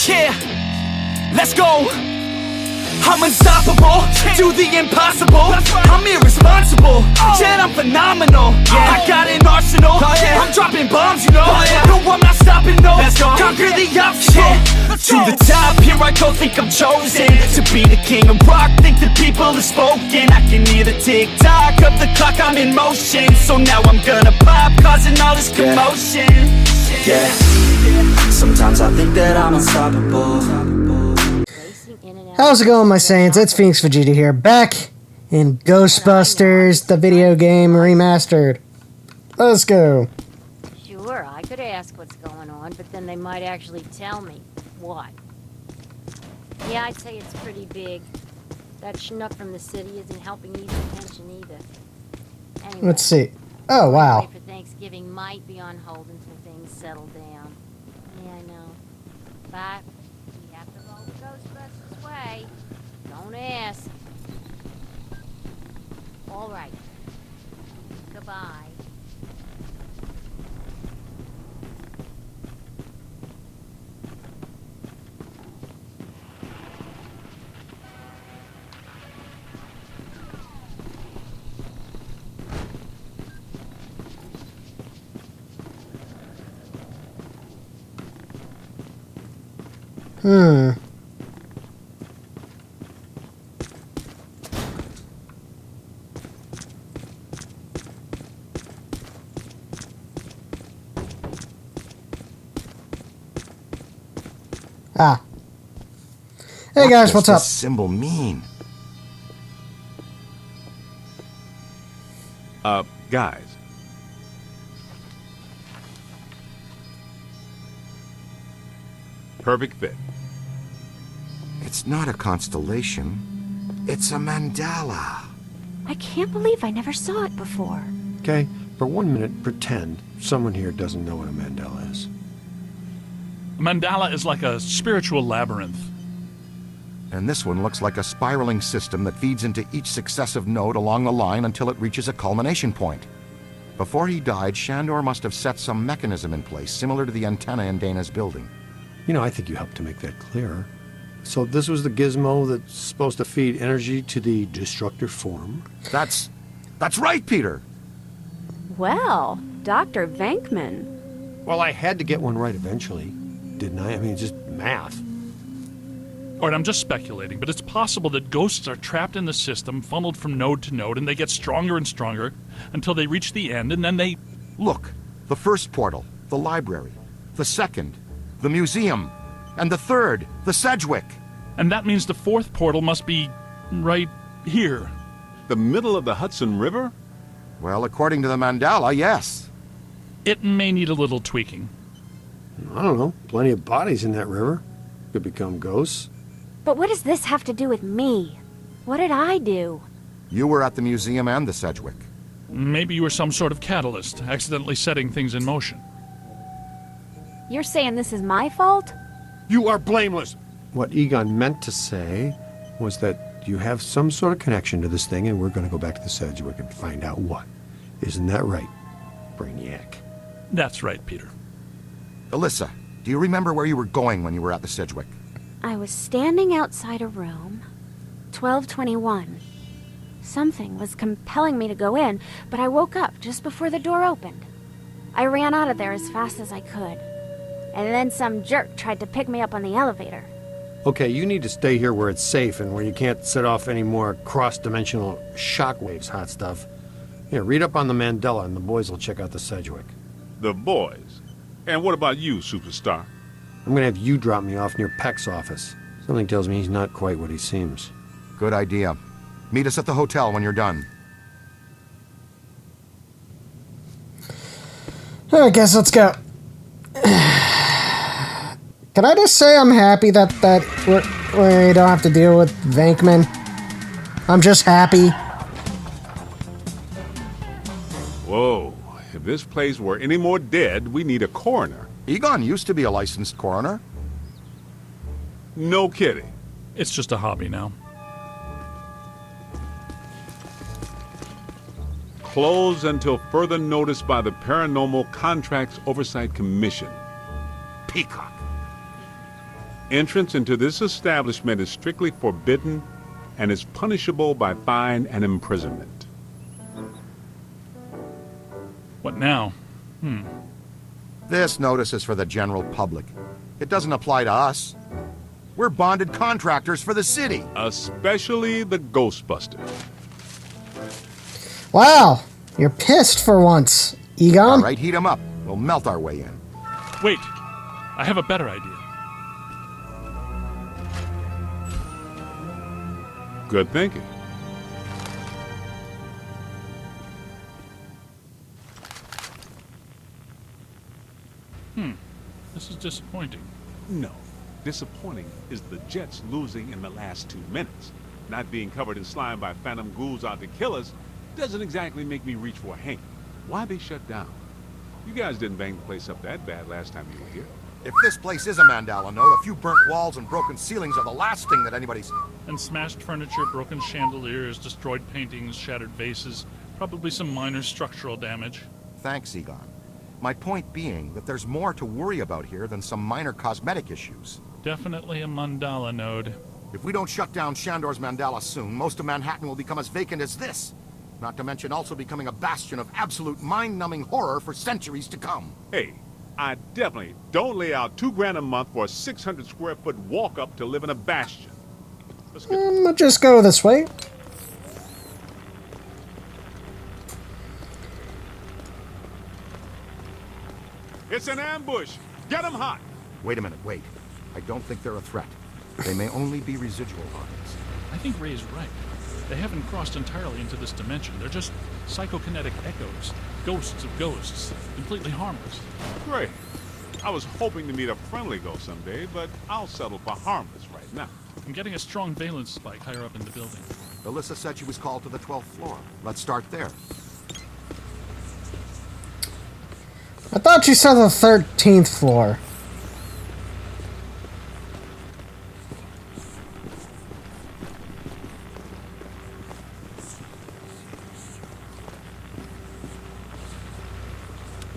Yeah, let's go. I'm unstoppable, do the impossible. I'm irresponsible, yet I'm phenomenal. I got an arsenal, I'm dropping bombs, you know. No, I'm not stopping, no. Conquer the obstacle. To the top, here I go, think I'm chosen to be the king of rock, think the people have spoken. I can hear the tick-tock of the clock, I'm in motion. So now I'm gonna pop, causing all this commotion. Yeah, sometimes I think that I'm unstoppable. How's it going, my Saiyans? It's Phoenix Vegeta here, back in Ghostbusters, the video game remastered. Let's go. Sure, I could ask what's going on, but then they might actually tell me. What? Yeah, I'd say it's pretty big. That schnook from the city isn't helping ease the tension either. Anyway, Let's see. Oh, wow. for Thanksgiving might be on hold until things settle down. Yeah, I know. But we have to roll the Ghostbusters way. Don't ask. All right. Goodbye. Ah. Hey guys, what's up? What does this symbol mean? Guys. Perfect fit. It's not a constellation. It's a mandala. I can't believe I never saw it before. Okay, for 1 minute, pretend someone here doesn't know what a mandala is. A mandala is like a spiritual labyrinth. And this one looks like a spiraling system that feeds into each successive node along the line until it reaches a culmination point. Before he died, Shandor must have set some mechanism in place, similar to the antenna in Dana's building. You know, I think you helped to make that clearer. So this was the gizmo that's supposed to feed energy to the destructor form? That's right, Peter! Well, Dr. Venkman. Well, I had to get one right eventually, didn't I? I mean, it's just math. All right, I'm just speculating, but it's possible that ghosts are trapped in the system, funneled from node to node, and they get stronger and stronger until they reach the end, and then they... Look, the first portal, the library. The second, the museum. And the third, the Sedgwick. And that means the fourth portal must be right here. The middle of the Hudson River? Well, according to the mandala, yes. It may need a little tweaking. I don't know. Plenty of bodies in that river. Could become ghosts. But what does this have to do with me? What did I do? You were at the museum and the Sedgwick. Maybe you were some sort of catalyst, accidentally setting things in motion. You're saying this is my fault? You are blameless! What Egon meant to say was that you have some sort of connection to this thing, and we're going to go back to the Sedgwick and find out what. Isn't that right, Brainiac? That's right, Peter. Alyssa, do you remember where you were going when you were at the Sedgwick? I was standing outside a room, 1221. Something was compelling me to go in, but I woke up just before the door opened. I ran out of there as fast as I could. And then some jerk tried to pick me up on the elevator. Okay, you need to stay here where it's safe and where you can't set off any more cross-dimensional shockwaves, hot stuff. Here, read up on the mandala and the boys will check out the Sedgwick. The boys? And what about you, superstar? I'm gonna have you drop me off near Peck's office. Something tells me he's not quite what he seems. Good idea. Meet us at the hotel when you're done. I guess let's go. Can I just say I'm happy that we don't have to deal with Venkman? I'm just happy. Whoa. If this place were any more dead, we need a coroner. Egon used to be a licensed coroner. No kidding. It's just a hobby now. Closed until further notice by the Paranormal Contracts Oversight Commission. Peacock. Entrance into this establishment is strictly forbidden and is punishable by fine and imprisonment. What now? This notice is for the general public. It doesn't apply to us. We're bonded contractors for the city. Especially the Ghostbusters. Wow, you're pissed for once, Egon. All right, heat 'em up. We'll melt our way in. Wait, I have a better idea. Good thinking. This is disappointing. No. Disappointing is the Jets losing in the last 2 minutes. Not being covered in slime by phantom ghouls out to kill us doesn't exactly make me reach for a hand. Why they shut down? You guys didn't bang the place up that bad last time you were here. If this place is a Mandala node, a few burnt walls and broken ceilings are the last thing that anybody's... And smashed furniture, broken chandeliers, destroyed paintings, shattered vases, probably some minor structural damage. Thanks, Egon. My point being that there's more to worry about here than some minor cosmetic issues. Definitely a mandala node. If we don't shut down Shandor's Mandala soon, most of Manhattan will become as vacant as this. Not to mention also becoming a bastion of absolute mind-numbing horror for centuries to come. Hey, I definitely don't lay out $2 grand a month for a 600 square foot walk-up to live in a bastion. Let's get... I'll just go this way. It's an ambush! Get 'em hot! Wait a minute, wait. I don't think they're a threat. They may only be residual bodies. I think Ray is right. They haven't crossed entirely into this dimension. They're just psychokinetic echoes. Ghosts of ghosts. Completely harmless. Great. I was hoping to meet a friendly ghost someday, but I'll settle for harmless right now. I'm getting a strong valence spike higher up in the building. Alyssa said she was called to the 12th floor. Let's start there. I thought you said the 13th floor.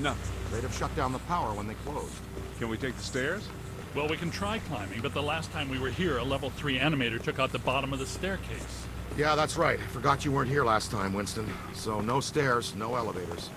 No. They'd have shut down the power when they closed. Can we take the stairs? Well, we can try climbing, but the last time we were here, a level 3 animator took out the bottom of the staircase. Yeah, that's right. I forgot you weren't here last time, Winston. So no stairs, no elevators.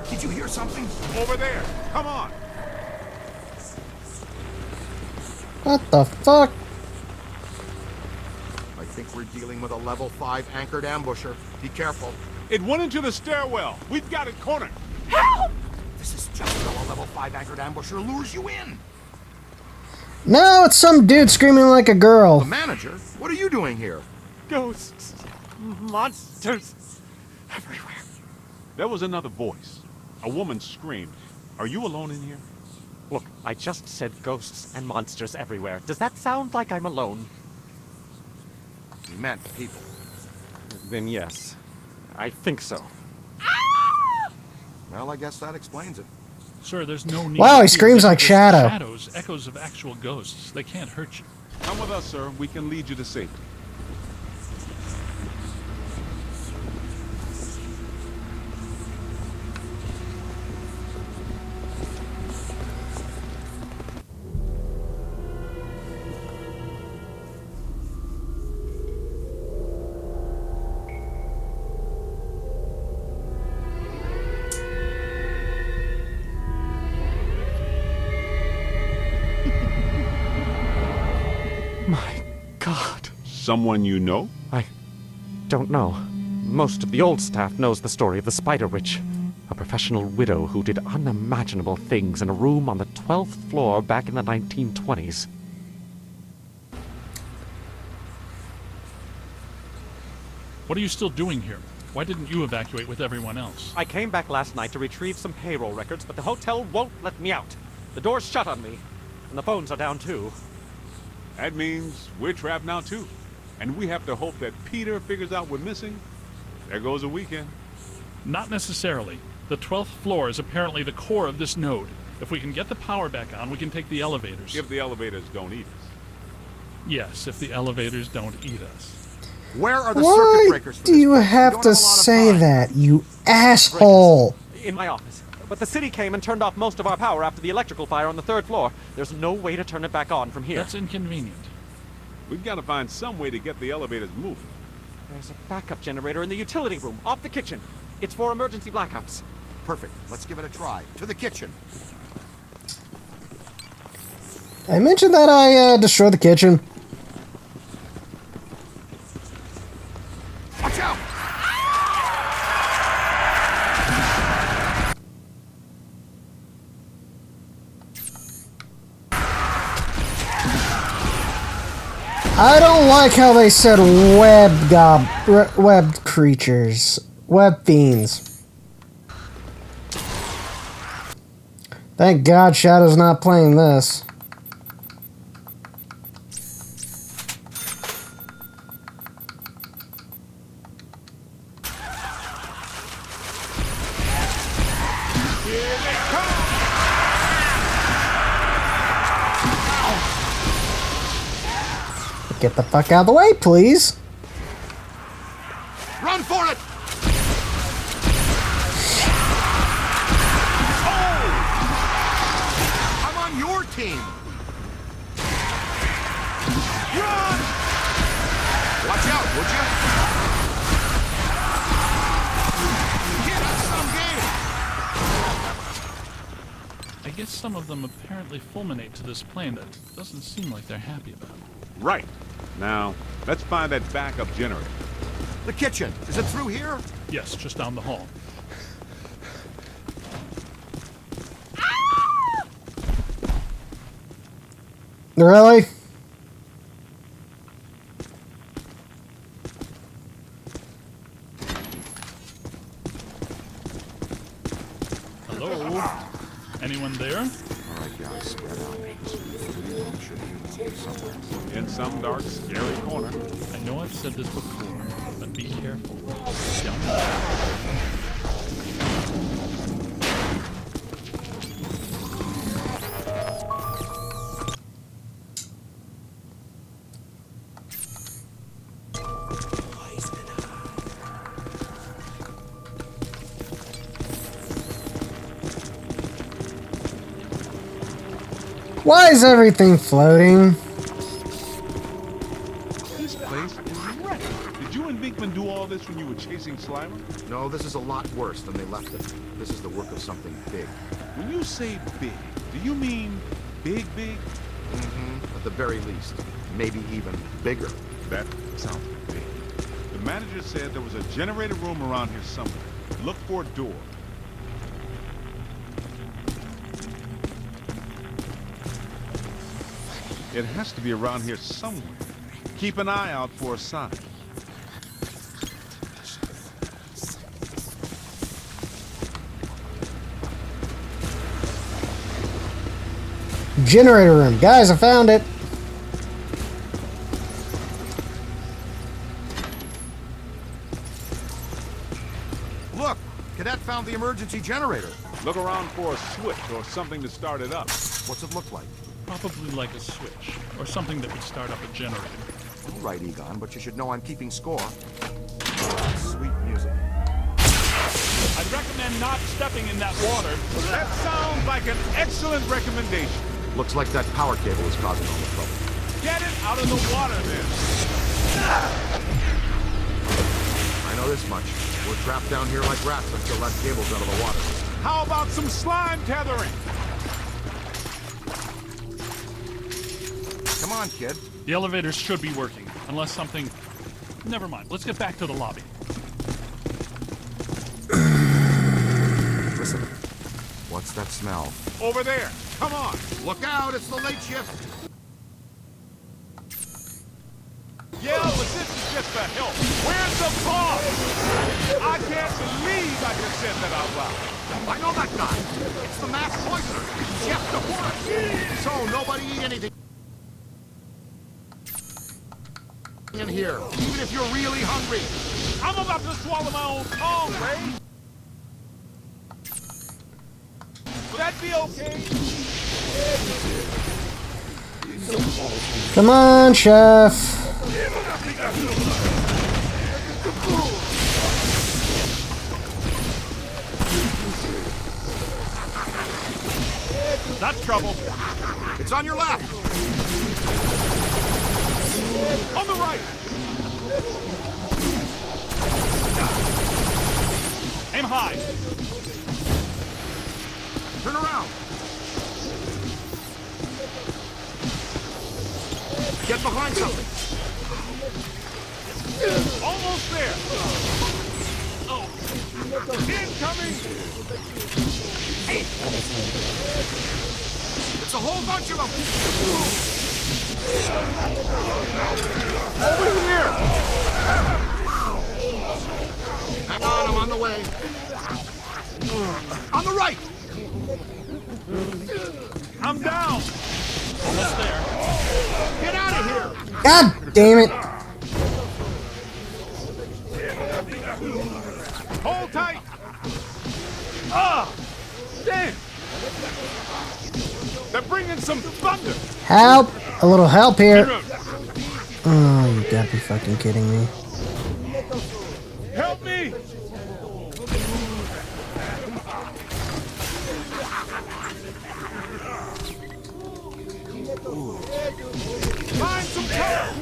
Did you hear something? Over there! Come on! What the fuck? I think we're dealing with a level 5 anchored ambusher. Be careful. It went into the stairwell! We've got it cornered! Help! This is just how a level 5 anchored ambusher lures you in. No, it's some dude screaming like a girl. The manager? What are you doing here? Ghosts, monsters, everywhere. There was another voice. A woman screamed. Are you alone in here? Look, I just said ghosts and monsters everywhere. Does that sound like I'm alone? He meant people. Then yes, I think so. Well, I guess that explains it. Sir, there's no need Wow, to he fear. screams like They're Shadow. Shadows, echoes of actual ghosts. They can't hurt you. Come with us, sir. We can lead you to safety. My God. Someone you know? I don't know. Most of the old staff knows the story of the Spider Witch, a professional widow who did unimaginable things in a room on the 12th floor back in the 1920s. What are you still doing here? Why didn't you evacuate with everyone else? I came back last night to retrieve some payroll records, but the hotel won't let me out. The door's shut on me, and the phones are down too. That means we're trapped now, too. And we have to hope that Peter figures out we're missing. There goes a weekend. Not necessarily. The 12th floor is apparently the core of this node. If we can get the power back on, we can take the elevators. If the elevators don't eat us. Yes, if the elevators don't eat us. Where are the circuit Why breakers for do this you place? We have don't to a lot of say time. that, you asshole? In my office. but the city came and turned off most of our power after the electrical fire on the 3rd floor. There's no way to turn it back on from here. That's inconvenient. We've got to find some way to get the elevators moving. There's a backup generator in the utility room, off the kitchen. It's for emergency blackouts. Perfect. Let's give it a try. To the kitchen. I mentioned that I destroyed the kitchen. Watch out! I don't like how they said webbed creatures. Web fiends. Thank God Shadow's not playing this. Get the fuck out of the way, please. Run for it! Oh! I'm on your team. Run! Watch out, would you? Get us some game. I guess some of them apparently fulminate to this plane. That doesn't seem like they're happy about it. Right. Now, let's find that backup generator. The kitchen. Is it through here? Yes, just down the hall. Really? Hello? Anyone there? All right, guys, spread out. Should be somewhere. In some dark, scary corner. I know I've said this before, but be careful. Down Why is everything floating? This place is wrecked. Did you and Binkman do all this when you were chasing Slimer? No, this is a lot worse than they left it. This is the work of something big. When you say big, do you mean big, big? Mm-hmm. At the very least. Maybe even bigger. That sounds big. The manager said there was a generator room around here somewhere. Look for a door. It has to be around here somewhere. Keep an eye out for a sign. Generator room. Guys, I found it. Look! Cadet found the emergency generator. Look around for a switch or something to start it up. What's it look like? Probably like a switch, or something that would start up a generator. All right, Egon, but you should know I'm keeping score. Sweet music. I'd recommend not stepping in that water. That sounds like an excellent recommendation. Looks like that power cable is causing all the trouble. Get it out of the water, then. I know this much. We're trapped down here like rats until that cable's out of the water. How about some slime tethering? Come on, kid. The elevators should be working, unless something... Never mind. Let's get back to the lobby. Listen. What's that smell? Over there. Come on. Look out! It's the late shift! Yeah, but this is just for help. Where's the boss? I can't believe I just said that out loud. I know that guy! It's the mass poisoner! Chef DeForest! So, nobody eat anything in here, even if you're really hungry! I'm about to swallow my own tongue, Ray. Will that be okay? Come on, Chef. That's trouble. It's on your left. On the right. Aim high. Turn around. Get behind something. Almost there. Oh. Incoming. It's a whole bunch of them. Over here. Hang on, I'm on the way. On the right. I'm down. Almost there. Get out of here. God damn it. Hold tight. Ah. Damn. They're bringing some thunder. Help. A little help here. Road. Oh, you gotta be fucking kidding me. Help me. Find some cover.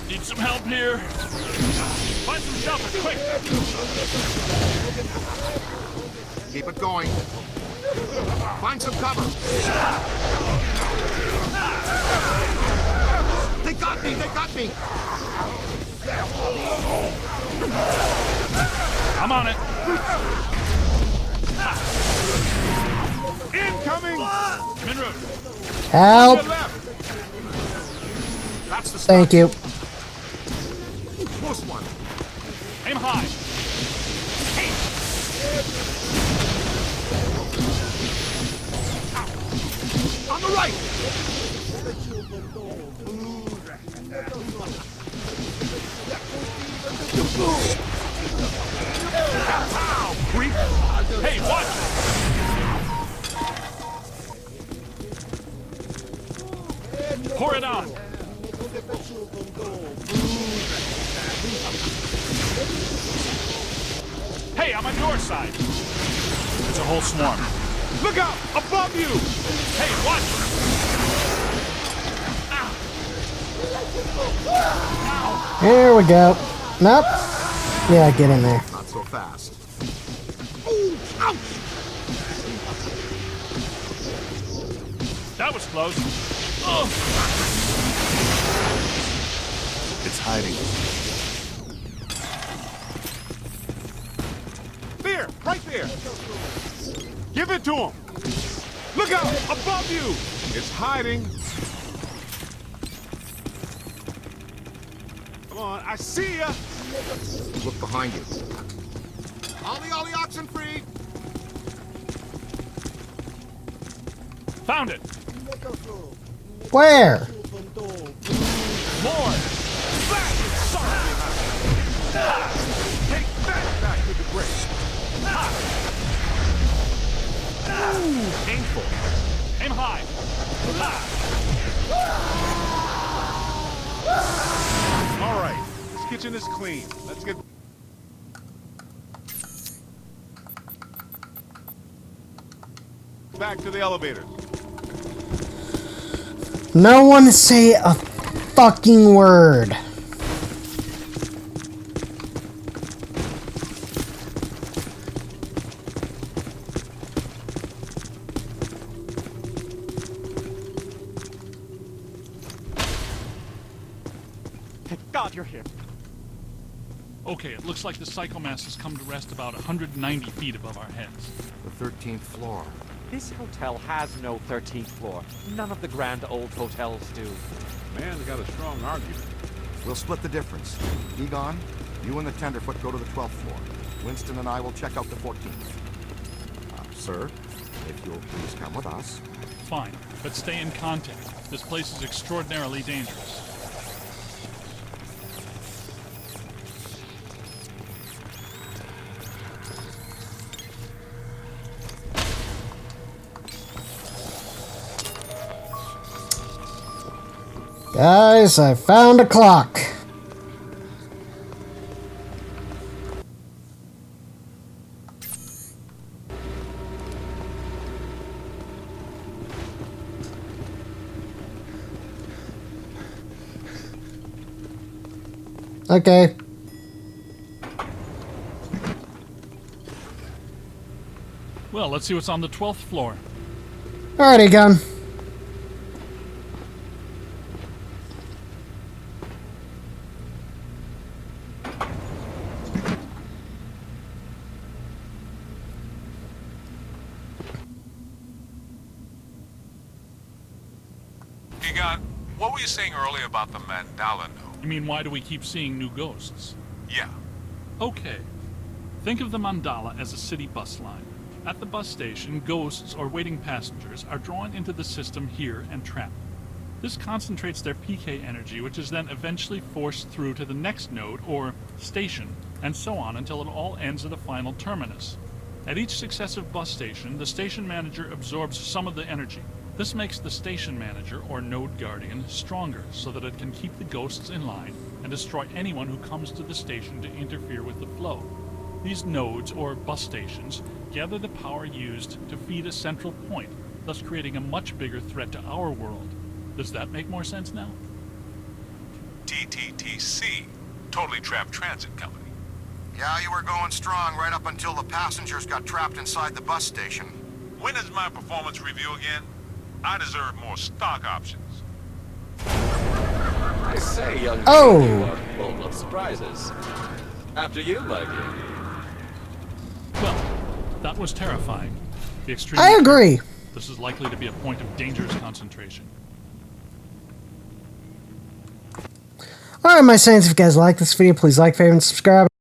Need some help here. Find some shelter, quick. Keep it going. Find some cover. They got me. They got me. I'm on it. Incoming. I'm en route. Help. To the left. That's the stuff. Thank you. Close one. Aim high. On the right. Ow, creep. Hey, watch it. Pour it on. Hey, I'm on your side. It's a whole swarm. Look out! Above you! Hey, watch it. Here we go. Nope. Yeah, get in there. Not so fast. That was close. Oh. It's hiding. There! Right there! Give it to him! Look out! Above you! It's hiding. Come on, I see ya! Look behind you. Ollie, oxen free. Found it. Where? More. Back! Sorry! Take that back with the break. Painful. Aim high. All right, this kitchen is clean. Let's get back to the elevator. No one say a fucking word. Thank God you're here. Okay, it looks like the Psychomass has come to rest about 190 feet above our heads. The 13th floor. This hotel has no 13th floor. None of the grand old hotels do. Man, they got a strong argument. We'll split the difference. Egon, you and the Tenderfoot go to the 12th floor. Winston and I will check out the 14th. Sir, if you'll please come with us. Fine, but stay in contact. This place is extraordinarily dangerous. Guys, I found a clock. Okay. Well, let's see what's on the 12th floor. Alrighty, gun. Egon, what were you saying earlier about the mandala node? You mean, why do we keep seeing new ghosts? Yeah. Okay. Think of the mandala as a city bus line. At the bus station, ghosts or waiting passengers are drawn into the system here and trapped. This concentrates their PK energy, which is then eventually forced through to the next node or station, and so on until it all ends at a final terminus. At each successive bus station, the station manager absorbs some of the energy. This makes the station manager, or node guardian, stronger so that it can keep the ghosts in line and destroy anyone who comes to the station to interfere with the flow. These nodes, or bus stations, gather the power used to feed a central point, thus creating a much bigger threat to our world. Does that make more sense now? TTTC, Totally Trapped Transit Company. Yeah, you were going strong right up until the passengers got trapped inside the bus station. When is my performance review again? I deserve more stock options. I say, young Oh. man, you are full of surprises. After you, my dear. Well, that was terrifying. The extreme. I agree. This is likely to be a point of dangerous concentration. Alright, my Saiyans, if you guys like this video, please like, favorite, and subscribe.